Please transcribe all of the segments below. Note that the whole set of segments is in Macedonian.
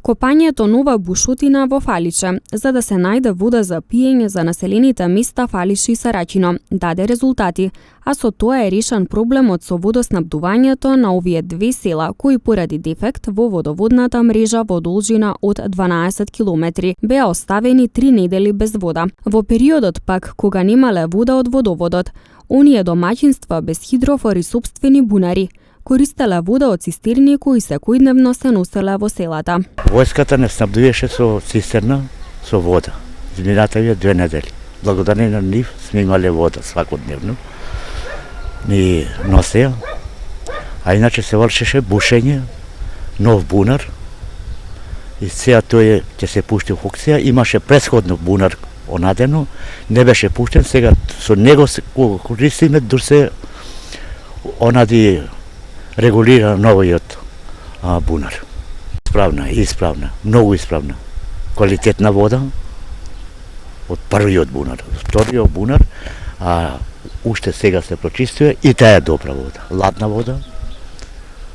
Копањето нова бушотина во Фалише, за да се најде вода за пиење за населените места Фалише и Сарачино, даде резултати, а со тоа е решен проблемот со водоснабдувањето на овие две села, кои поради дефект во водоводната мрежа во должина од 12 километри беа оставени 3 недели без вода. Во периодот пак, кога немале вода од водоводот, оние домаќинства без хидрофори сопствени бунари користеле вода од цистерни кои секојдневно се носеле во селата. Војската не снабдуваше со цистерна со вода. Изминативе 2 недели. Благодарение на нив сме имале вода свакодневно. Ни носеа. А иначе се вршеше бушење, нов бунар. И сега тој ќе се пушти во функција. Имаше претходно бунар онадено, не беше пуштен, сега со него се користиме дур се онади регулира новиот бунар. Исправна, многу исправна. Квалитетна вода од првиот бунар. Вториот бунар, уште сега се прочистува и таа е добра вода. Ладна вода.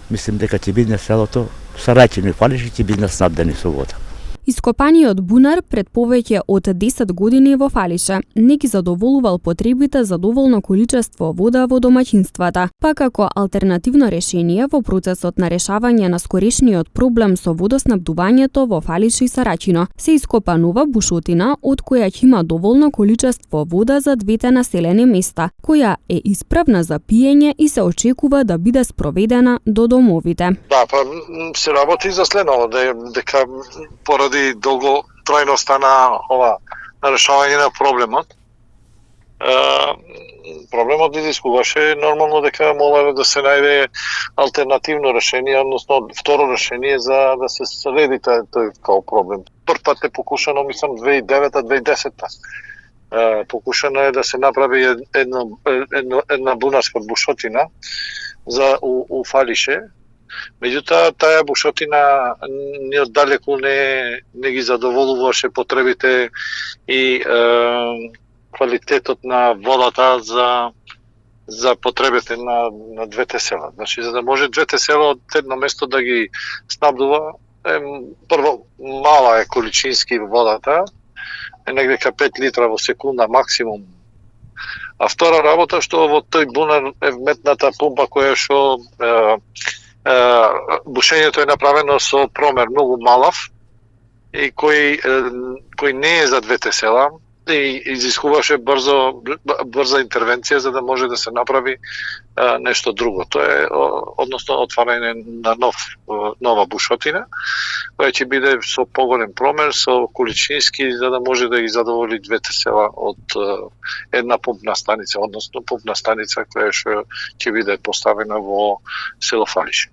Мислим дека ќе биде селото Сарачино и Фалише ќе биде снабдени со вода. Ископаниот бунар пред повеќе од 10 години во Фалише не ги задоволувал потребите за доволно количество вода во домаќинствата, па како алтернативно решение во процесот на решавање на скорешниот проблем со водоснабдувањето во Фалише и Сарачино се ископа нова бушотина од која ќе има доволно количество вода за двете населени места, која е исправна за пиење и се очекува да биде спроведена до домовите. Да, па се работи за следно, дека поради долготрајноста на решавање на проблемот. Проблемот изискуваше нормално дека молеле да се најде алтернативно решение, односно второ решение за да се среди тој као проблем. Прв пат е покушано, мислам, 2009-2010. Покушано е да се направи една бунарска бушотина за у Фалише. Меѓутоа, таа бушотина ни оддалеку не ги задоволуваше потребите и квалитетот на водата за потребите на двете села. Значи, за да може двете села од едно место да ги снабдува, прво, мала е количински водата, е негдека 5 литра во секунда максимум. А втора работа, што во тој бунар е вметната пумпа која што бушењето е направено со промер многу малав и кој не е за двете села и изискуваше брза интервенција за да може да се направи нешто друго. Тоа е односно отварање на нова бушотина, која ќе биде со поголем промер, со количински, за да може да ги задоволи двете села од една пумпна станица, односно пумпна станица која ќе биде поставена во село Фалише.